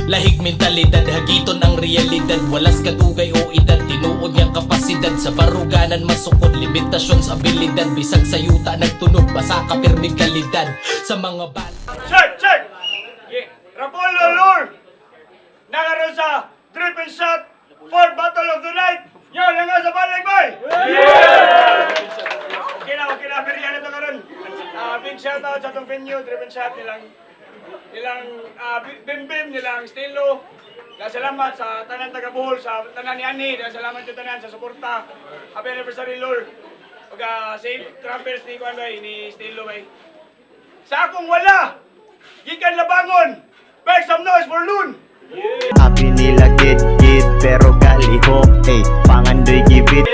Lahig mentalidad, hagiton ang realidad. Walas kadugay o edad, tinuod niyang kapasidad. Sa baruganan masukod, limitasyon sa abilidad. Bisag sa yuta nagtunog, basa ka pirmig kalidad. Sa mga bal Check! Check! Rapolo Lord! Nakaroon sa drip and shot 4th battle of the night! Yan lang nga sa balik, boy! Okay na, biriyan na ito karon. Big shout out sa itong venue, drip and shot nilang Bim-Bim, nilang Stilo. Salamat sa tanan taga-Bohol, sa tanan ni Ani. Salamat yung tanan sa suporta. Happy anniversary, Lord. Safe travels ni Kuan bay, ni Stilo bay. Sa akong wala, gikan labangon. Make some noise for Loon! Sabi nila git pero galiho pangandoy gibit.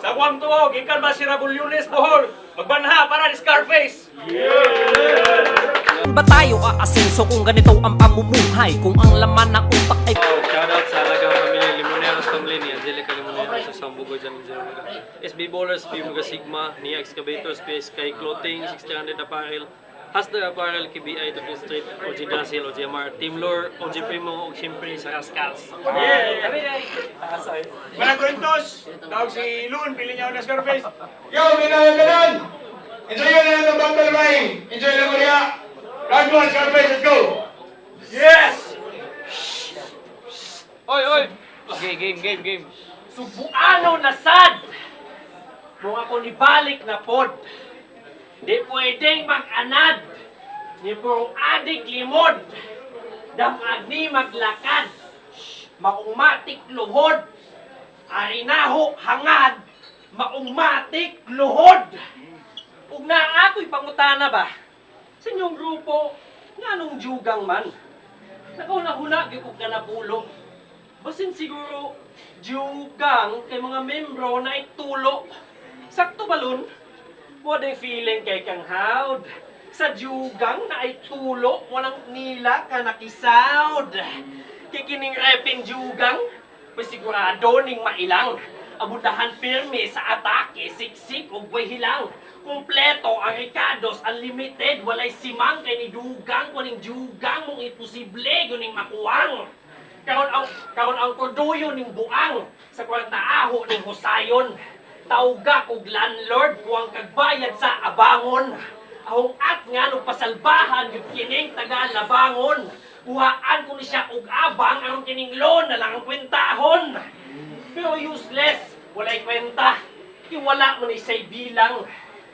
Sa Guam tuo, gikan ba si Rabulyones Bohol? Magbanha para ni Scarface! Ba tayo aasenso kung ganito ang pamumuhay? Kung ang laman ng utak ay... Shoutout sa alagang pamilya Limoneros Family ni Angelica Limoneros sa Sambugo dyan ng Zermaga. SB Bowlers, Bimuga Sigma, Nia Excavators, PSK Clothing, 1600 Apparel, Hasda Apparel, KBI, Tokyo Street, OG Dasil, OG Amar, Team Lore, OG Primo, o siyempre sa Rascals. Walang kwentos, tawag si Loon, pili niya ako na Scarface. Yo, minagalan! Enjoy yun na ng battle line! Enjoy lang mo niya! Round 1, Scarface, let's go! Yes! Oy! Okay, game. Subuano na sad! Kung ako nibalik na pod, di pwedeng mag-anad, ni puro adik limod, damag ni maglakad, maungmatik luhod, arinaho hangad, maungmatik luhod. Ug na ako'y pangutana ba, sa inyong grupo, nga nung jugang man, nakauna-huna, gipog ka na pulo. Basin siguro, jugang kay mga membro na itulo. Sakto balon, pwedeng feeling kay kang hawd. Sa jugang na ay tulo, walang nila ka nakisound. Kikining repin jugang, pasigurado ning mailang. Abudahan pirmi sa atake, siksik o buhay hilang. Kompleto ang Ricardos, unlimited, walay simang kay ni dugang, kuning jugang mong imposible, guning makuwang. Karon ang kuduyo ning buang, sa kwarta aho ning husayon. Tauga kog landlord kuang kagbayad sa abangon. Ahong at nga nung pasalbahan yung kining taga-labangon. Buhaan ko ni siya og abang aron kining loan na lang ang kwentahon. Pero useless, walay kwenta. Iwala mo ni siya'y bilang.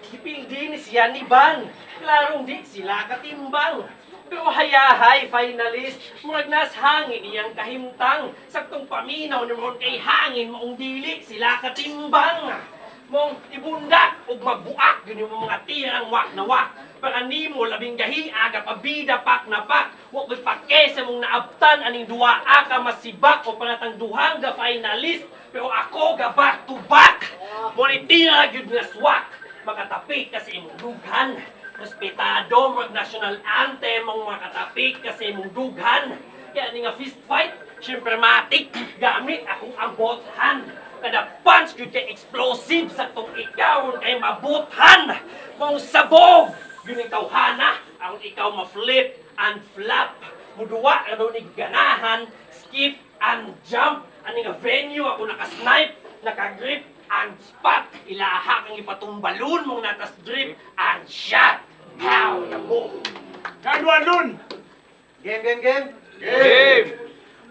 Ipildi ni siya ni Ban. Klarong di sila katimbang. Pero hayahay, finalist, murag nas hangin iyang kahimtang. Saktong paminaw ni Ron kay hangin, maong dili sila katimbang. Mong ibundak o magbuak, yun yung mga tirang wak na wak. Para nimo labing gahi, aga pabida pak na pak. Wak ko'y pake sa mong naabtan, aning duwa aka masibak o panatang duhang ga finalist. Pero ako ga back to back. Monitira yun na swak. Makatapik kasi imong dughan. Respetado, mag-national anthem mong makatapik kasi imong dughan. Kaya ni nga fist fight, syempre matik, gamit akong abothan. Kada punch yun kay explosive sa tong ikawon kay mabuthan. Mong sabog, yun yung tawhana, ang ikaw ma-flip and flap. Muduwa ka daw ni ganahan, skip and jump. Ani nga venue ako nakasnipe, nakagrip and spot. Ilaha kang ipatumbalon mong natas drip and shot. Pow! Yabo! Round 1, Loon! Game.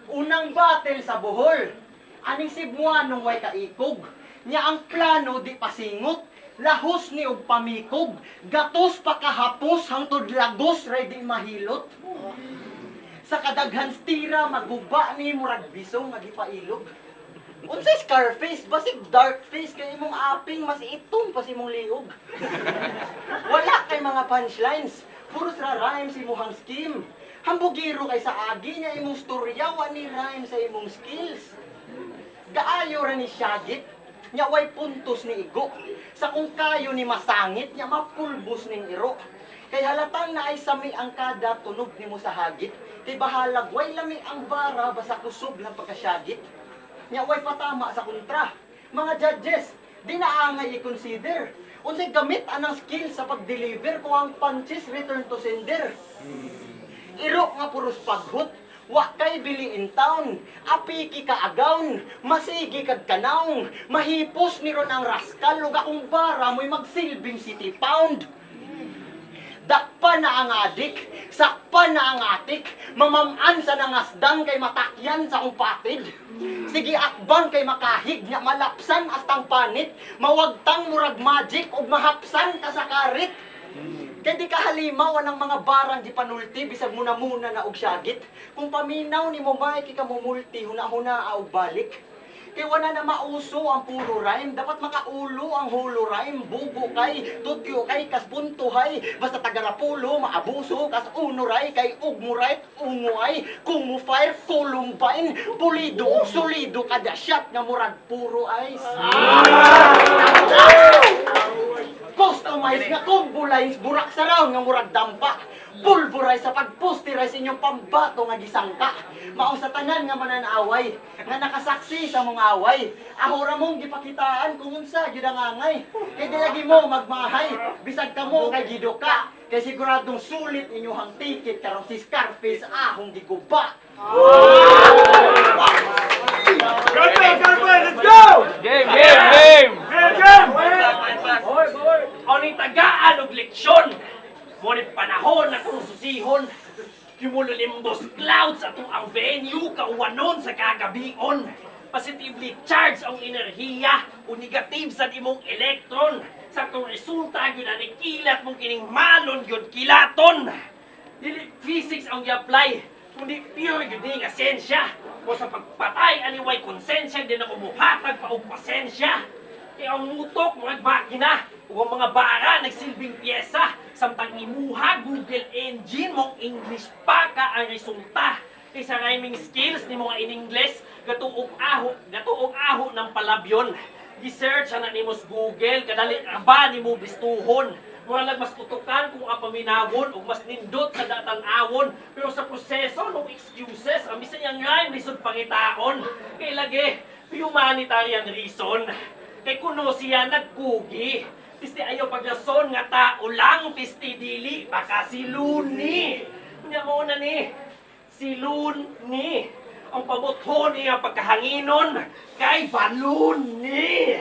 Unang battle sa Bohol. Aning Cebuanong way kaikog. Nya ang plano di pasingot. Lahos ni og pamikog. Gatos pa kahapos hangtod lagos ray di mahilot. Sa kadaghan stira maguba ni murag bisong magipailog. Unsay Scarface basig dark face kay imong aping mas itom pa si imong liog. Wala kay mga punchlines. Puro ra rhymes imong scheme. Hambugiro kay sa agi niya imong storya wa ni rhyme sa imong skills. Gaayo ra ni syagit, nya way puntos ni igo. Sa kung kayo ni masangit, nya mapulbos ning iro. Kay halatang na ay sami ang kada tunog nimo sa hagit. Kay bahalag way lami ang bara basta kusog lang pagkasyagit. Nya way patama sa kontra. Mga judges, di na angay i-consider. Unsay gamit anang skill sa pag-deliver kung ang punches return to sender. Iro nga puros paghut, wa kay bili in town, apiki ka agawn, masigi kag kanaong, mahipos ni ron ang raskal, ug akong bara mo'y magsilbing city pound. Dakpa na ang adik, sakpa na ang atik, mamaman sa nangasdan kay matakyan sa kong patid. Sige akbang kay makahig nga malapsan astang panit, mawagtang murag magic ug mahapsan ka sa karit. Kay di ka halimaw anang mga barang di panulti bisag muna na og syagit. Kung paminaw ni mo may kikamumulti huna-huna og balik. Kay wala na mauso ang puro rhyme, dapat makaulo ang hulo rhyme. Bugo kay, tutyo kay, kas puntuhay. Basta tagarapulo, maabuso, kas unuray, kay ugmuray, unguay. Kung mo fire, Columbine, pulido ug solido kada shot nga murag puro ice. Customize nga combo lines, burak sa raw nga murag dampa. Pulverize sa pagposterize inyong pambato nga gisangka. Maong sa tanan nga mananaway, nga nakasaksi sa mong away. Ahora mong gipakitaan kung unsa gyud ang angay. Kay dilagi mo magmahay, bisag ka mo kay giduka. Kay siguradong sulit inyong ticket karon si Scarface ahong giguba. Let's go! Game, game, game! O ni tagaan og leksyon. Ngunit panahon na kung susihon. Cumulonimbus clouds ato ang venue kauwanon sa kagabion. Positively charged ang enerhiya o negative sa imong electron. Sa kung resulta gyud ani kilat mong kining malon gyud kilaton. Dili physics ang i-apply, kundi pure gyud ning asensya. O sa pagpatay ani way konsensya din ako muhatag pa og pasensya. Kaya ang mutok mga makina o ang mga bara nagsilbing pyesa. Samtang imuha Google Engine mong English pa ka ang resulta. Kaysa rhyming skills ni mga in English, gatuog aho ng palabyon. Gi-search na nimos Google, kadali ba ni mo bistuhon. Mura lang mas tutukan kung ang paminawon o mas nindot sa datanawon. Pero sa proseso ng excuses, ang bisan yung rhyme lisod pangitaon. Kay lagi, humanitarian reason. Kay kuno siya nagkugi. Pisti ayaw paglason nga tao lang, pisti dili baka si Luni. Nga mo na ni, si Luni. Ang pabuthon niya pagkahanginon, kay balon ni.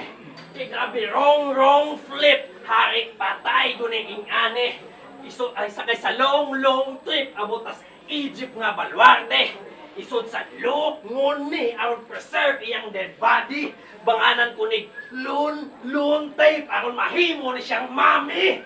Kay grabe, wrong flip. Harik patay guning ingane. Iso ay sakay sa long trip, abutas Egypt nga baluarte. Isod sa loop nguni aron preserve iyang dead body. Banganan ko ni loon tape aron mahimo ni siyang mami.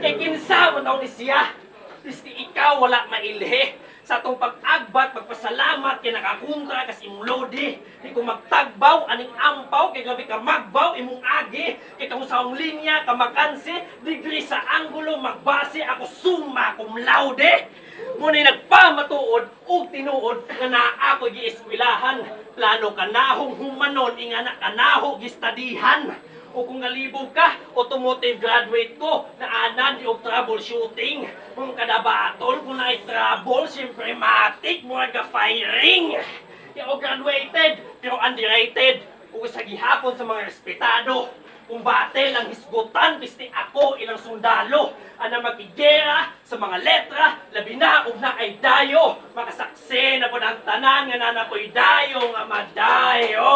Kay kinsa man daw ni siya. Pisti ikaw wala mailhe. Sa atong pag-agbat, magpasalamat kay nakakontra kas imong lodi. Kay kung magtagbaw aning ampaw kay gabi ka magbaw imong agi. Kay kung sa akong linya ka makansi, degree sa anggulo magbase ako summa cum laude. Ngunit nagpamatuod o tinuod nga naa ako gi-eskwelahan. Plano kanahong humanon ingana kanaho gistadihan. O kung nalibog ka, automotive graduate ko, naanan yung troubleshooting. Kung kadabatol, kung na trouble, siyempre matik, mga firing. Kaya o graduated, pero underrated. O sa gihapon sa mga respetado. Kung batel ang hisgutan, pisti ako ilang sundalo. Ana magigera sa mga letra, labi na na ay dayo. Makasaksi na po ng tanan nga nanapoy dayo nga madayo.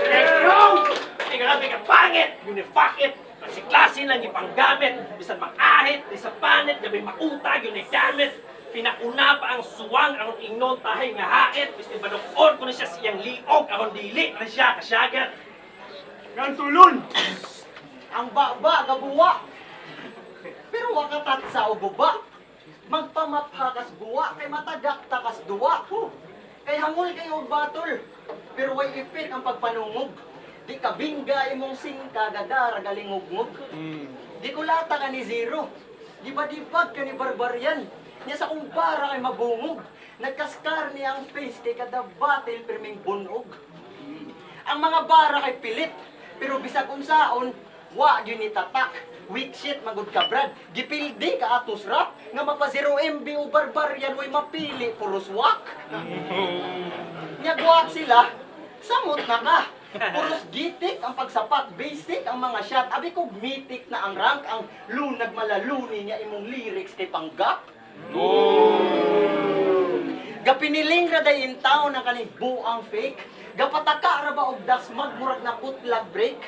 Let's go! Ay grabe ka pangit, fuck it. Kasi klase lang ipanggamit, bisan makahit, bisan panit, gabi mautag, yun ay damit. Pinauna pa ang suwang, ang ingnon tahay nga hait, bis ibadokon ko na siya siyang liog, aron dili na siya kasyagat. Gantulon! Ang baba gabuwa. Pero wakatat sa uguba. Magpamaphakas buwa kay matagak takas duwa. Kay hangol kayo og batol. Pero way ipit ang pagpanungog. Di ka bingga imong singka gagara galingugngog. Di ko lata ka ni zero. Di ba dibag ka ni barbarian. Niya sa kumpara kay mabungog. Nagkaskar niya ang face kay kada batil pirming bunog. Ang mga bara kay pilit. Pero bisag unsaon, wa gyud ni tatak. Weak shit magud ka brad. Gipildi ka atos rap nga mapa 0 MB o barbarian way mapili puros wak. Nyagwak sila, samot na ka. Puros gitik ang pagsapat, basic ang mga shot. Abi ko mythic na ang rank, ang lunag malaluni niya imong lyrics kay panggap. Gapiniling ra day in town ang kaning buang fake. Gapataka ra ba og dasmag murag na putlag break.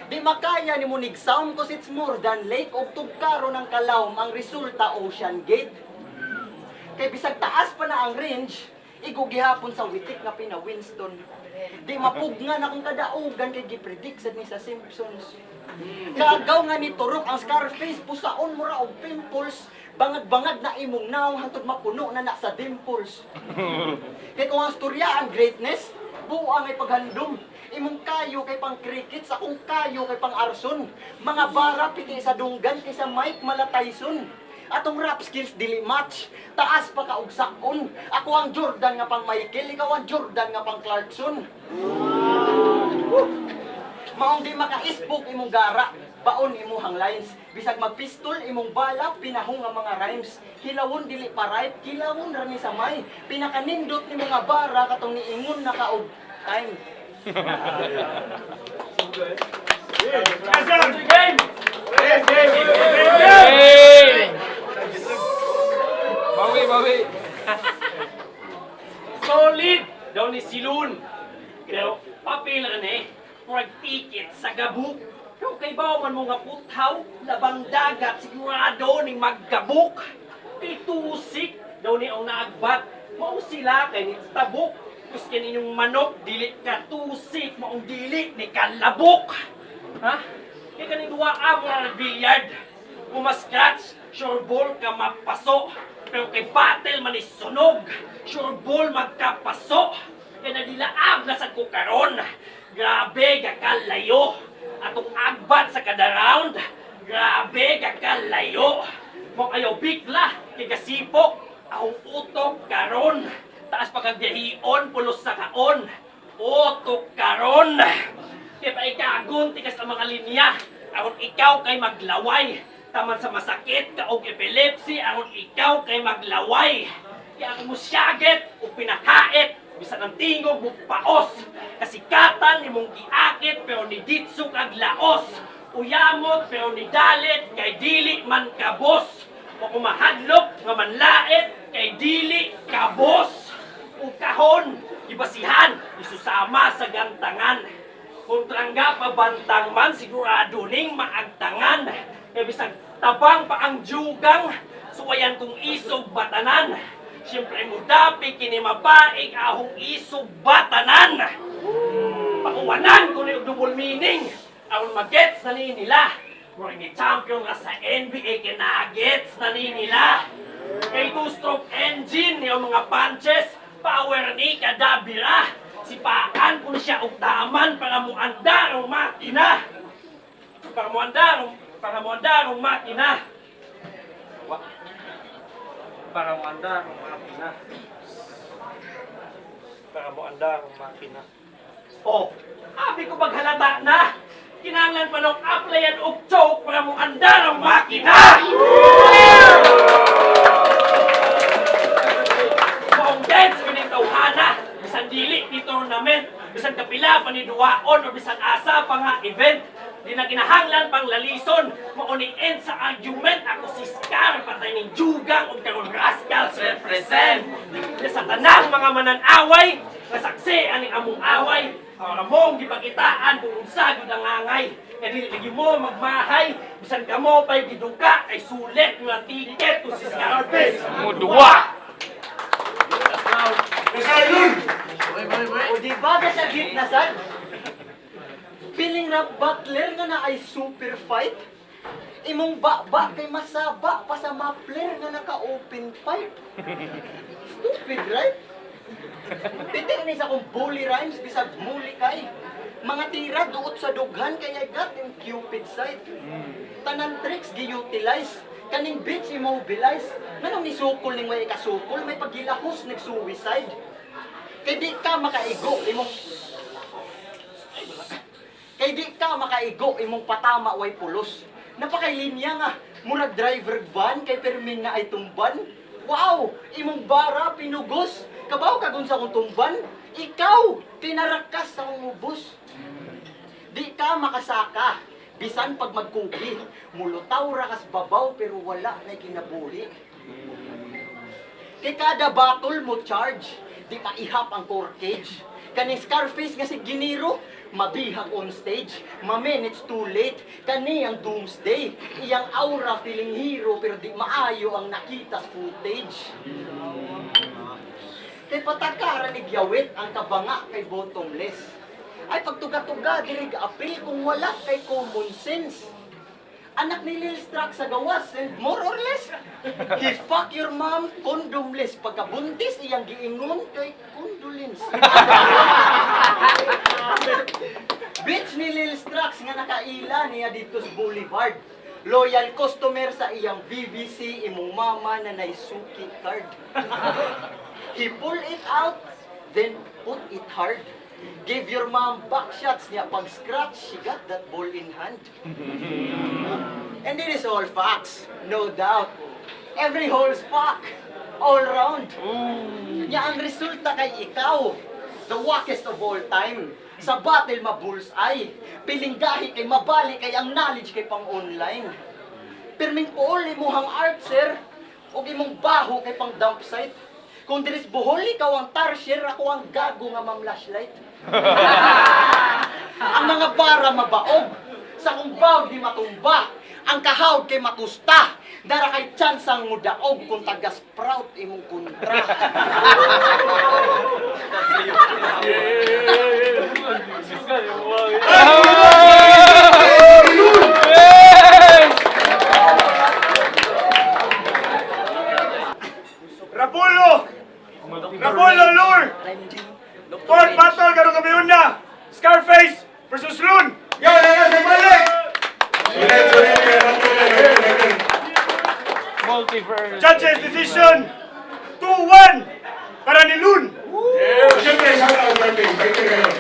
Di makaya ni mo nig sound cause it's more than lake og tugkaro ng kalawm ang resulta Ocean Gate. Kay bisag taas pa na ang range, igugihapon sa witik nga pina Winston. Di mapugna na kung kadaugan kay gipredict sad ni sa Simpsons. Kagaw nga ni Turok ang Scarface pusaon mo ra og pimples. Bangag-bangag na imong naw hangtod mapuno na sa dimples. Kay kung ang storya ang greatness, buang ay paghandom. Imong kayo kay pang crickets, akong kayo kay pang arson. Mga bara piti sa dunggan kay sa Mike Mala Tyson. Atong rap skills dili match, taas pa ka og sakon. Ako ang Jordan nga pang Michael, ikaw ang Jordan nga pang Clarkson. Maong di maka-ispoke imong gara, baon imuhang lines. Bisag magpistol imong bala, pinahong nga mga rhymes. Hilawon dili pa ripe, kilawon ra ni sa may. Pinakanindot ni mga bara katong niingon na kaog time. Game! Bawi! Solid daw ni Silun. Pero papel rin murag ticket sa gabuk. Pero kay man mo nga puthaw, labang dagat sigurado ning maggabuk. Itusik daw ni ang naagbat. Mao sila kay ni tabuk. Kuskin inyong manok, dili ka tusik, maong dili ni kalabok. Ha? Kaya kaning duwa mo na nag-billiard. Pumascratch, sure ball ka mapaso. Pero kay battle man is sunog, sure ball magkapaso. Kaya nadilaab na sa kukaron. Grabe gakalayo. Atong agbat sa kada round. Grabe gakalayo. Mong ayaw bigla, kay gasipok. Akong utok karon. Taas pagkagyahion, pulos sa kaon. Utok karon. Kaya pa ikagun, tikas ang mga linya. Akong ikaw kay maglaway. Taman sa masakit, kaog epilepsy, akong ikaw kay maglaway. Kaya ako musyaget o pinakait. Bisa ng tingog mo paos. Kasikatan ni mong giakit pero ni ditso kag laos. Uyamot pero ni dalit kay dili man kabos. O kumahadlok nga manlait kay dili kabos. O kahon, ibasihan, isusama sa gantangan. Kung trangga pabantang man, sigurado ning maagtangan. Kaya bisag tabang pa ang jugang, suwayan kong isog batanan. Siyempre mo dapi kinimabaig ahong isog batanan. Pakuwanan ko ni double meaning. Ahong magets na nila. Mura ni champion nga sa NBA kinagets na nila. Kay two-stroke engine yung mga punches, power ni kadabira. Sipaan ko siya og taman para mo andarong makina. Para mo andarong makina. Para mo andarong makina. Para mo andarong makina. Oh, abi ko paghalata na. Kinanglan pa nung applyan og choke para mo andarong makina. Maong dance ko ng tawhana. Bisan dili ni tournament, bisan kapila pa ni duwaon o bisan asa pa nga event. Di na kinahanglan pang lalison, mauni end sa argument. Ako si Scar, patay ng jugang o karong rascals represent. Sa tanang mga mananaway, nasaksi aning among away. Para mong gipakitaan kung unsagod ang angay. Kaya dili lagi mo magmahay, bisan ka mo pa'y giduka, ay sulit nga tiket to si Scarface. Mudwa! O di ba ka sa git na sad? Feeling na Butler nga na ay super fight? Imong ba kay masaba pa sa Mapler nga naka-open pipe? Stupid, right? Pitik ni sa kong bully rhymes bisag muli kay. Mga tira duot sa dughan kaya got yung cupid side. Tanan tricks gi-utilize. Kaning bitch immobilize. Nganong ni sukol ning may ikasukol, may paggilahos nag-suicide. Kay di ka makaigo imong patama way pulos. Napakailinya nga, murag driver van kay permin na ay tumban. Wow, imong bara pinugos. Kabaw kagun sa kong tumban. Ikaw, pinarakas sa kong ubos. Di ka makasaka. Bisan pag magkugi, mulutaw ra kas babaw pero wala na kinabuhi. Kay kada battle mo charge, di maihap ang core cage. Kaning Scarface nga si Giniro, mabihag on stage, mamen it's too late. Kani ang doomsday, iyang aura feeling hero pero di maayo ang nakita footage. Kay patakaran ni Gyawit ang kabanga kay bottomless. Ay pagtuga-tuga dirig apil kung wala kay common sense. Anak ni Lil Strack sa gawas and more or less he fuck your mom condomless. Pagkabuntis iyang giingon kay condolence. Bitch ni Lil Strack nga nakaila niya dito sa Boulevard. Loyal customer sa iyang BBC imong mama na naisuki card. He pull it out, then put it hard. Give your mom back shots niya. Pag scratch, she got that ball in hand. And it is all facts, no doubt. Every hole's fuck, all round. Nya ang resulta kay ikaw, the wackest of all time. Sa battle ma-bullseye. Pilinggahi kay mabali kay ang knowledge kay pang online. Pirming pool imuhang art, sir. O imong baho kay pang dump site. Kung diris buhol, ikaw ang tarsier, ako ang gago nga mam-flashlight. Ang mga bara mabaog, sa kung baw di matumba, ang kahawd kay matusta, dara kay tsansang mudaog kung taga-sprout imong kontra. Rapulo! Rapulo, Lur! Fourth battle, karong gabi na! Scarface versus Loon! Yo, na sa balik! Judges decision 2-1 para ni Loon!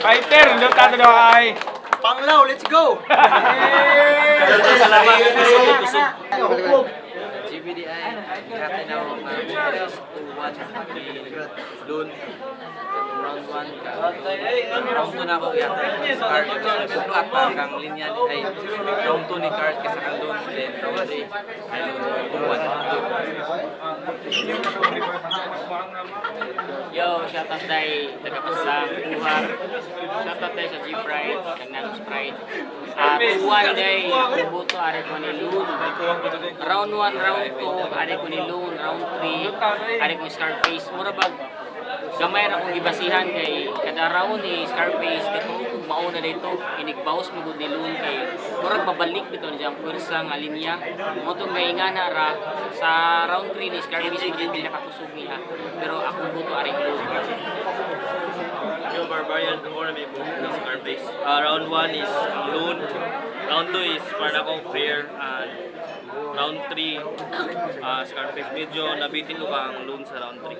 Fighter, lutado daw ay. Panglaw, let's go! Salamat. Kusog. GBDI, natin ako to watch Loon. Round 1 ka. Round 2 na ako yata. Card at kang linya ay round 2 ni Card kasi kang Loon. Then round 3 ay Loon. Yo, shoutout tayo tagapaslang buhar. Shoutout tayo sa G-Pride, kang Nanos Pride. Tuwan day, buto ari ko ni Loon. Round 1, round 2, ari ko ni Loon. Round 3, ari ko ni Scarface. Mura bag, gamay ra kong ibasihan kay kada round ni Scarface. Kito kung mauna dito, inigbaos mo ni Loon kay murag babalik dito niya ang pwersa nga linya. Mo tong gaingana ra sa round 3 ni Scarface mo din nakakusog niya. Pero ako buto ari Loon. Yo, Barbarian, ang oras may book ng Scarface. Round 1 is ang Loon. Round 2 is para akong fair. And round 3, Scarface. Medyo nabitin ko ka ang Loon sa round 3.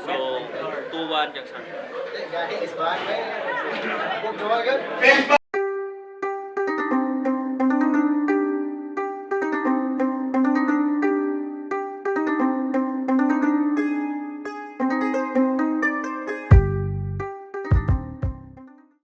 So, 2-1 kang Scarface.